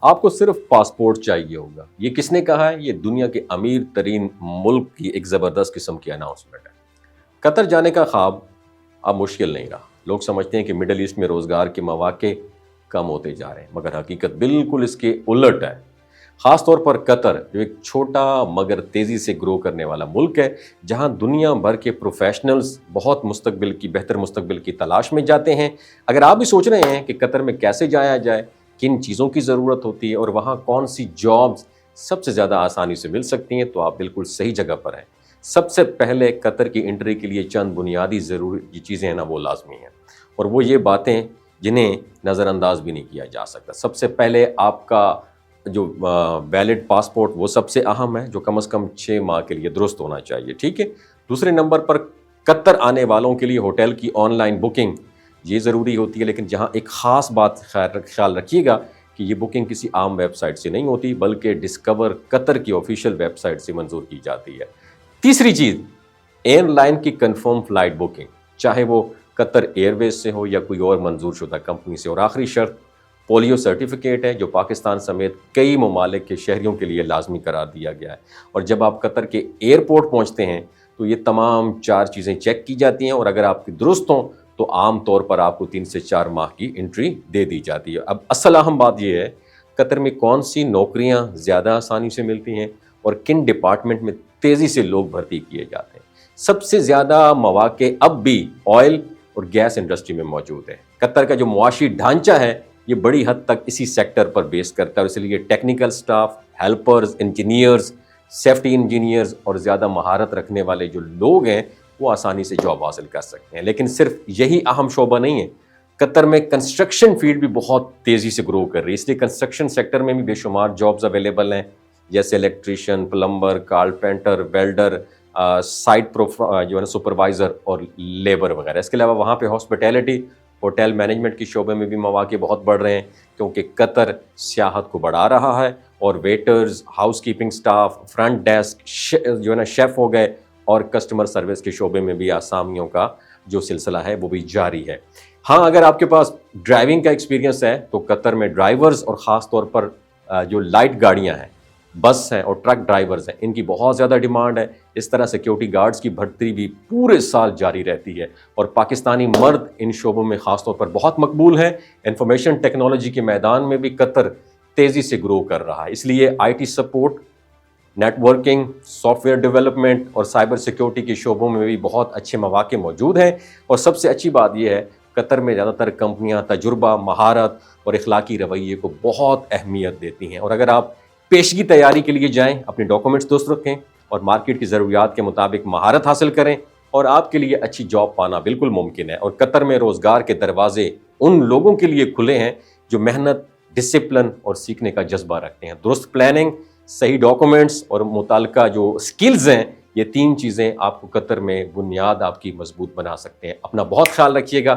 آپ کو صرف پاسپورٹ چاہیے ہوگا. یہ کس نے کہا ہے؟ یہ دنیا کے امیر ترین ملک کی ایک زبردست قسم کی اناؤنسمنٹ ہے. قطر جانے کا خواب اب مشکل نہیں رہا. لوگ سمجھتے ہیں کہ مڈل ایسٹ میں روزگار کے مواقع کم ہوتے جا رہے ہیں، مگر حقیقت بالکل اس کے الٹ ہے. خاص طور پر قطر جو ایک چھوٹا مگر تیزی سے گرو کرنے والا ملک ہے، جہاں دنیا بھر کے پروفیشنلز بہت بہتر مستقبل کی تلاش میں جاتے ہیں. اگر آپ بھی سوچ رہے ہیں کہ قطر میں کیسے جایا جائے، کن چیزوں کی ضرورت ہوتی ہے اور وہاں کون سی جابز سب سے زیادہ آسانی سے مل سکتی ہیں، تو آپ بالکل صحیح جگہ پر ہیں. سب سے پہلے قطر کی انٹری کے لیے چند بنیادی ضروری چیزیں ہیں نا، وہ لازمی ہیں، اور وہ یہ باتیں جنہیں نظر انداز بھی نہیں کیا جا سکتا. سب سے پہلے آپ کا جو ویلڈ پاسپورٹ وہ سب سے اہم ہے، جو کم از کم 6 ماہ کے لیے درست ہونا چاہیے. ٹھیک ہے. دوسرے نمبر پر قطر آنے والوں کے لیے ہوٹل کی آن لائن بکنگ یہ ضروری ہوتی ہے، لیکن جہاں ایک خاص بات خیال رکھیے گا کہ یہ بکنگ کسی عام ویب سائٹ سے نہیں ہوتی، بلکہ ڈسکور قطر کی آفیشیل ویب سائٹ سے منظور کی جاتی ہے. تیسری چیز، ایئر لائن کی کنفرم فلائٹ بکنگ، چاہے وہ قطر ایئر ویز سے ہو یا کوئی اور منظور شدہ کمپنی سے. اور آخری شرط پولیو سرٹیفکیٹ ہے، جو پاکستان سمیت کئی ممالک کے شہریوں کے لیے لازمی قرار دیا گیا ہے. اور جب آپ قطر کے ایئرپورٹ پہنچتے ہیں تو یہ تمام 4 چیزیں چیک کی جاتی ہیں، اور اگر آپ کی درست ہوں تو عام طور پر آپ کو 3 سے 4 ماہ کی انٹری دے دی جاتی ہے. اب اصل اہم بات یہ ہے، قطر میں کون سی نوکریاں زیادہ آسانی سے ملتی ہیں اور کن ڈپارٹمنٹ میں تیزی سے لوگ بھرتی کیے جاتے ہیں. سب سے زیادہ مواقع اب بھی آئل اور گیس انڈسٹری میں موجود ہے. قطر کا جو معاشی ڈھانچہ ہے یہ بڑی حد تک اسی سیکٹر پر بیس کرتا ہے، اور اس لیے technical staff, helpers, engineers, safety engineers اور زیادہ مہارت رکھنے والے جو لوگ ہیں وہ آسانی سے جاب حاصل کر سکتے ہیں. لیکن صرف یہی اہم شعبہ نہیں ہے. قطر میں کنسٹرکشن فیلڈ بھی بہت تیزی سے گرو کر رہی ہے، اس لیے کنسٹرکشن سیکٹر میں بھی بے شمار جابز اویلیبل ہیں، جیسے electrician, plumber, carpenter, welder, site جو ہے نا سپروائزر اور لیبر وغیرہ. اس کے علاوہ وہاں پہ ہاسپٹیلٹی، ہوٹل مینجمنٹ کی شعبے میں بھی مواقع بہت بڑھ رہے ہیں، کیونکہ قطر سیاحت کو بڑھا رہا ہے. اور waiters, house keeping staff, front desk جو ہے نا شیف ہو گئے، اور کسٹمر سروس کے شعبے میں بھی آسامیوں کا جو سلسلہ ہے وہ بھی جاری ہے. ہاں، اگر آپ کے پاس ڈرائیونگ کا ایکسپیرینس ہے تو قطر میں ڈرائیورز اور خاص طور پر جو لائٹ گاڑیاں ہیں، بس ہیں اور ٹرک ڈرائیورز ہیں، ان کی بہت زیادہ ڈیمانڈ ہے. اس طرح سیکیورٹی گارڈز کی بھرتی بھی پورے سال جاری رہتی ہے، اور پاکستانی مرد ان شعبوں میں خاص طور پر بہت مقبول ہیں. انفارمیشن ٹیکنالوجی کے میدان میں بھی قطر تیزی سے گرو کر رہا ہے، اس لیے I T support, networking, software development اور سائبر سیکیورٹی کے شعبوں میں بھی بہت اچھے مواقع موجود ہیں. اور سب سے اچھی بات یہ ہے، قطر میں زیادہ تر کمپنیاں تجربہ، مہارت اور اخلاقی رویے کو بہت اہمیت دیتی ہیں. اور اگر آپ پیشگی تیاری کے لیے جائیں، اپنے ڈاکومنٹس درست رکھیں اور مارکیٹ کی ضروریات کے مطابق مہارت حاصل کریں، اور آپ کے لیے اچھی جاب پانا بالکل ممکن ہے. اور قطر میں روزگار کے دروازے ان لوگوں کے لیے کھلے ہیں جو محنت، ڈسپلن اور سیکھنے کا جذبہ رکھتے ہیں. درست پلاننگ، صحیح ڈاکومنٹس اور متعلقہ جو سکلز ہیں، یہ 3 چیزیں آپ کو قطر میں بنیاد آپ کی مضبوط بنا سکتے ہیں. اپنا بہت خیال رکھیے گا.